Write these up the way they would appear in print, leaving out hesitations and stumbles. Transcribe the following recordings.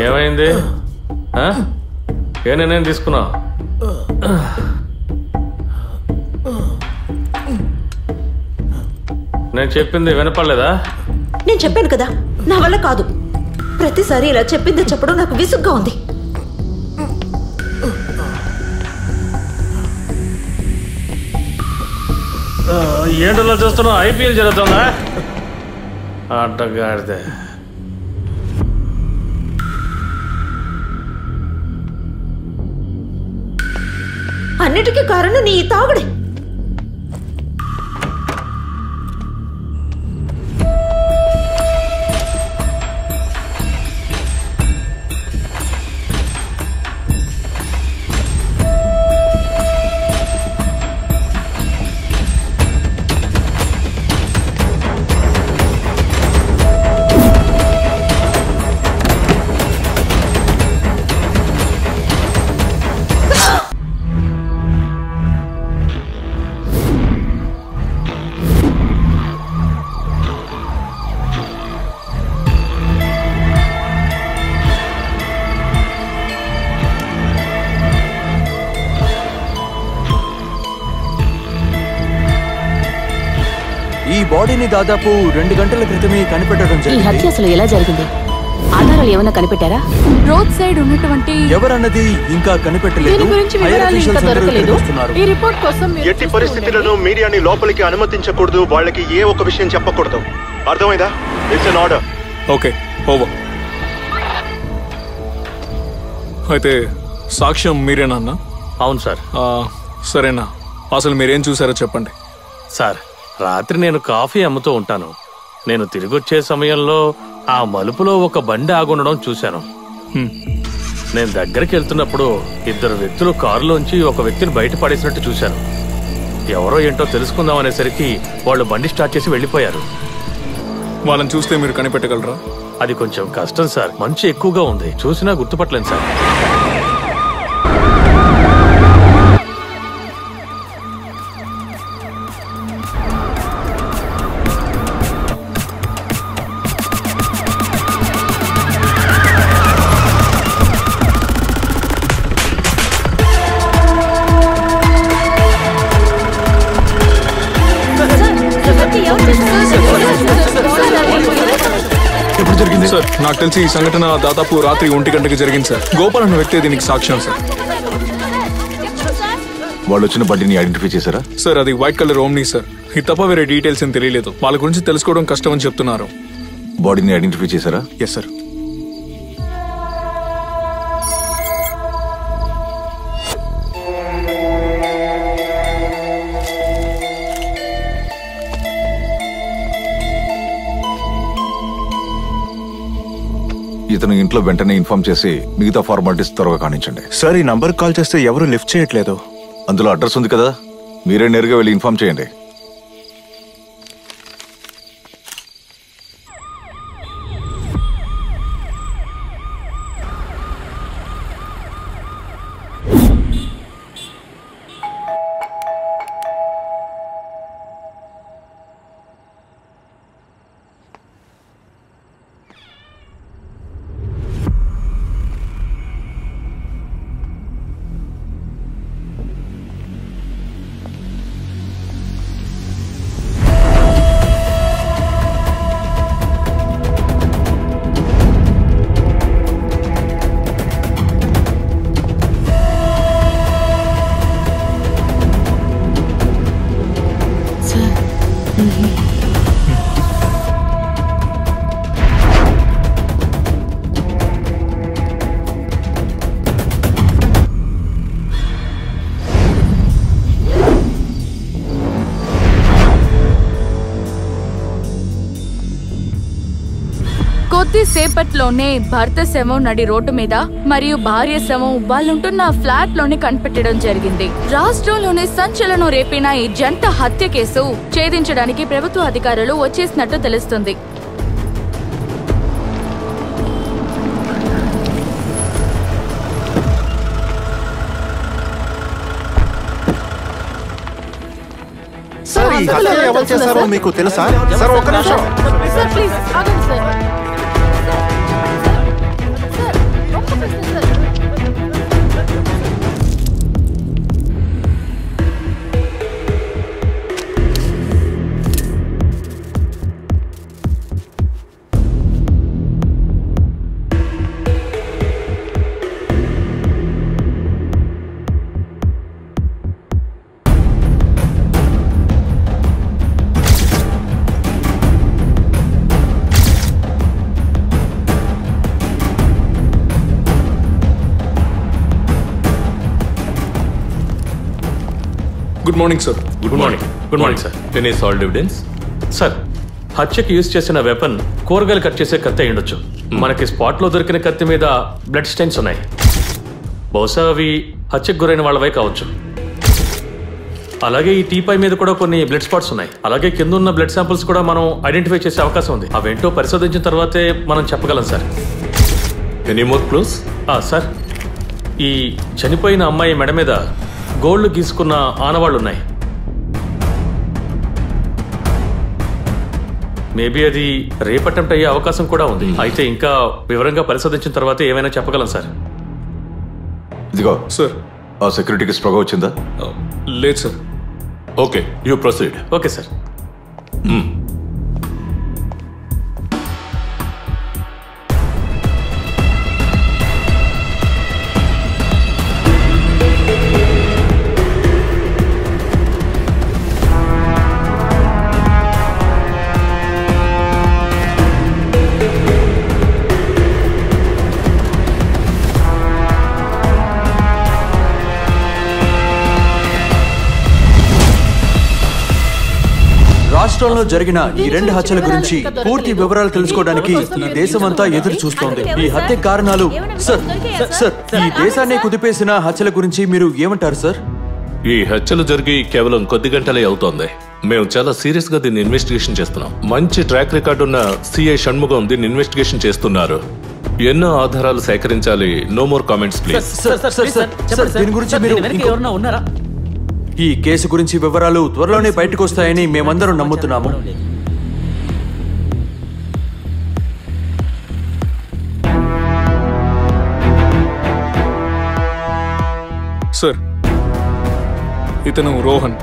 ఏమైంది? ఏ నిర్ణయం తీసుకున్నావు? నేను చెప్పింది వినపడలేదా? నేను చెప్పాను కదా, నా వల్ల కాదు. ప్రతిసారి ఇలా చెప్పింది చెప్పడం నాకు విసుగ్గా ఉంది. ఏంటో చూస్తున్నావు? ఐపీఎల్ జరుగుతుందా? అడ్డగాడితే అన్నిటికీ కారణం నీ తాగుడే. ఈ బాడీని దాదాపు 2 గంటల క్రితమే కనిపెట్టడం జరిగింది. ఈ హత్య అసలు ఎలా జరిగింది? ఆధారాలు ఏమైనా కనిపెట్టారా? రోడ్ సైడ్ ఉన్నటువంటి ఎవరన్నది ఇంకా కనిపెట్టలేదు. ఈ రిపోర్ట్ కోసం ఎట్టి పరిస్థితులను మీడియాని లోపలికి అనుమతించకూడదు. వాళ్ళకి ఏ ఒక్క విషయం చెప్పకూడదు. అర్థమైందా? It's an order. Okay, over. అయితే సాక్ష్యం మీరేనా? అవును సార్. సరేనా, అసలు మీరేం చూసారో చెప్పండి. సార్, రాత్రి నేను కాఫీ అమ్ముతూ ఉంటాను. నేను తిరిగి వచ్చే సమయంలో ఆ మలుపులో ఒక బండి ఆగుండడం చూశాను. నేను దగ్గరికి వెళ్తున్నప్పుడు 2 వ్యక్తులు కారులోంచి ఒక వ్యక్తిని బయట పడేసినట్టు చూశాను. ఎవరో ఏంటో తెలుసుకుందాం అనేసరికి వాళ్ళు బండి స్టార్ట్ చేసి వెళ్ళిపోయారు. వాళ్ళని చూస్తే మీరు కనిపెట్టగలరా? అది కొంచెం కష్టం సార్, మంచు ఎక్కువగా ఉంది. చూసినా గుర్తుపట్టలేను సార్. సార్, నాకు తెలిసి ఈ సంఘటన దాదాపు రాత్రి 1 గంటకి జరిగింది సార్. గోపాల్ అన్న వ్యక్తి దీనికి సాక్ష్యం సార్. వాళ్ళు వచ్చిన బండిని ఐడెంటిఫై చేశారా? సార్, అది వైట్ కలర్ ఓమ్ని సార్. ఇది తప్ప వేరే డీటెయిల్స్ ఏం తెలియలేదు. వాళ్ళ గురించి తెలుసుకోవడం కష్టం అని చెప్తున్నారు. బాడీని ఐడెంటిఫై చేశారా? Yes sir. ఇతను ఇంట్లో వెంటనే ఇన్ఫార్మ్ చేసి మిగతా ఫార్మాలిటీస్ త్వరగా కానించండి. సార్, ఈ నంబర్ కాల్ చేస్తే ఎవరు లిఫ్ట్ చేయట్లేదు. అందులో అడ్రస్ ఉంది కదా, మీరే నేరుగా వెళ్ళి ఇన్ఫార్మ్ చేయండి. కొద్దిసేపట్లోనే భర్త శవం నడి రోడ్డు మీద మరియు భార్య శవం వాళ్ళుంటున్న ఫ్లాట్ లోనే కనిపెట్టడం జరిగింది. రాష్ట్రంలోనే సంచలనం రేపిన ఈ జంట హత్య కేసు ఛేదించడానికి ప్రభుత్వ అధికారులు వచ్చేసినట్టు తెలుస్తుంది. సార్, ఈ హత్య ఎవరు చేశారో మీకు తెలుసా? సార్, ఒక్క నిమిషం. సార్, ప్లీజ్ ఆగండి sir. Good morning sir. Good morning. Good morning sir. Any solid evidence? Sir, హత్యకి యూజ్ చేసిన వెపన్ కూరగాయలు కట్ చేసే కత్తి అయి ఉండొచ్చు. మనకి స్పాట్ లో దొరికిన కత్తి మీద బ్లడ్ స్టెయిన్స్ ఉన్నాయి. బహుశా అవి హత్యకు గురైన వాళ్ళవై కావచ్చు. అలాగే ఈ టీపై మీద కూడా కొన్ని బ్లడ్ స్పాట్స్ ఉన్నాయి. అలాగే కింద ఉన్న బ్లడ్ శాంపుల్స్ కూడా మనం ఐడెంటిఫై చేసే అవకాశం ఉంది. అవేంటో పరిశోధించిన తర్వాతే మనం చెప్పగలం sir. Any more close? Sir, ఈ చనిపోయిన అమ్మాయి మెడ మీద గోల్డ్ గీసుకున్న ఆనవాళ్లు ఉన్నాయి. మేబీ అది రేప్ అటెంప్ట్ అయ్యే అవకాశం కూడా ఉంది. అయితే ఇంకా వివరంగా పరిశోధించిన తర్వాత ఏమైనా చెప్పగలం సార్. ఇదిగో సార్. ఆ సెక్యూరిటీకి స్పృహ వచ్చిందా? లేదు sir. Okay, you proceed. Okay sir. రాష్ట్రంలో జరిగిన ఈ 2 హత్యల గురించి పూర్తి వివరాలు తెలుసుకోవడానికి ఈ దేశమంతా ఎదురు చూస్తోంది. ఈ హత్య కారణాలు సార్ ఈ దేశాన్ని కుదిపేసిన హత్యల గురించి మీరు ఏమంటారు సార్? ఈ హత్యలు జరిగి కేవలం కొద్ది గంటలే అవుతోంది. మేము చాలా సీరియస్ గా దీన్ని ఇన్వెస్టిగేషన్ చేస్తున్నాం. మంచి ట్రాక్ రికార్డు ఉన్న సిఐ షణ్ముగం దీన్ని ఇన్వెస్టిగేషన్ చేస్తున్నారు. ఎన్నో ఆధారాలు సేకరించాలి. No more comments please. దీని గురించి మీరు ఉన్నారా? ఈ కేసు గురించి వివరాలు త్వరలోనే బయటకు వస్తాయని మేమందరం నమ్ముతున్నాము. సార్, ఇతను రోహన్.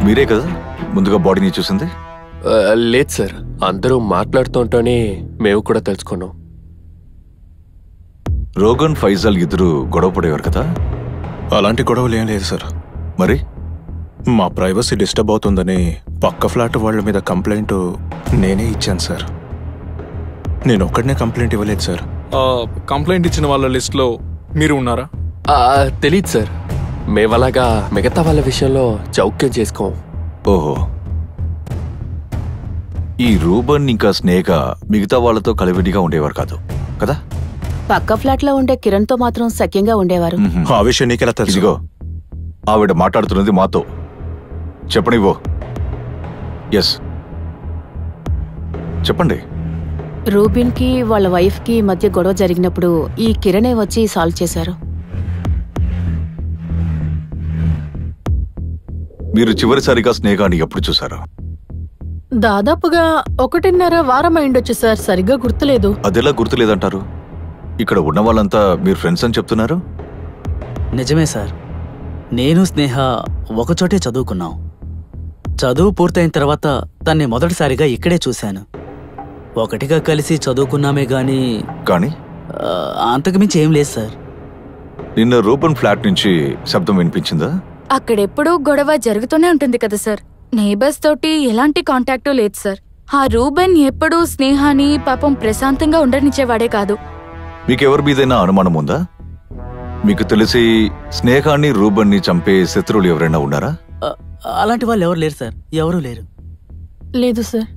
మీరే కదా ముందుగా బాడీని చూసింది? లేదు సార్, అందరూ మాట్లాడుతుంటేనే మేము కూడా తెలుసుకున్నాం. రోగన్, ఫైజల్ ఇద్దరు గొడవ పడేవారు కదా? అలాంటి గొడవలు ఏం లేదు సార్. మరి మా ప్రైవసీ డిస్టర్బ్ అవుతుందని పక్క ఫ్లాట్ వాళ్ళ మీద కంప్లైంట్ నేనే ఇచ్చాను సార్. నేను ఒక్కడనే కంప్లైంట్ ఇవ్వలేదు సార్. కంప్లైంట్ ఇచ్చిన వాళ్ళ లిస్ట్ లో మీరు ఉన్నారా? తెలీదు సార్. మేమలాగా మిగతా వాళ్ళ విషయంలో చౌక్యం చేసుకోం. ఓహో, ఈ రూబన్ ఇంకా స్నేహ మిగతా వాళ్ళతో కలివిడిగా ఉండేవారు కాదు కదా? పక్క ఫ్లాట్ లో ఉండే కిరణ్ తో మాత్రం సఖ్యంగా ఉండేవారు. ఆ విషయం నీకెలా తెలుసు? ఇదిగో ఆవిడ మాట్లాడుతున్నది మాతో. చెప్పనివ్వు. ఎస్, చెప్పండి. రూబిన్ కి వాళ్ళ వైఫ్ కి మధ్య గొడవ జరిగినప్పుడు ఈ కిరణే వచ్చి సాల్వ్ చేశారు. మీరు చివరిసారిగా స్నేహాన్ని ఎప్పుడు చూసారు? దాదాపుగా 1.5 వారం అయిండొచ్చు సార్. సరిగ్గా గుర్తులేదు. అదెలా గుర్తులేదంటారు? ఇక్కడ ఉన్న వాళ్ళంతా మీరు ఫ్రెండ్స్ అని చెప్తున్నారు. నిజమే సార్. నేను స్నేహ ఒకచోటే చదువుకున్నాం. చదువు పూర్తయిన తర్వాత తన్ని మొదటిసారిగా ఇక్కడే చూశాను. ఒకటిగా కలిసి చదువుకున్నామే గాని అంతకుమించి ఏం లేదు సార్. నిన్న రూబన్ ఫ్లాట్ నుంచి శబ్దం వినిపించిందా? అక్కడెప్పుడూ గొడవ జరుగుతూనే ఉంటుంది కదా సార్. నేబర్స్ తోటి ఎలాంటి కాంటాక్టు లేదు సార్. ఆ రూబెన్ ఎప్పుడూ స్నేహాని పాపం ప్రశాంతంగా ఉండనిచ్చేవాడే కాదు. మీకెవరి మీదైనా అనుమానం ఉందా? మీకు తెలిసి స్నేహాన్ని రూబన్ని చంపే శత్రువులు ఎవరైనా ఉన్నారా? అలాంటి వాళ్ళు ఎవరు లేరు సార్. ఎవరూ లేరు. లేదు సార్.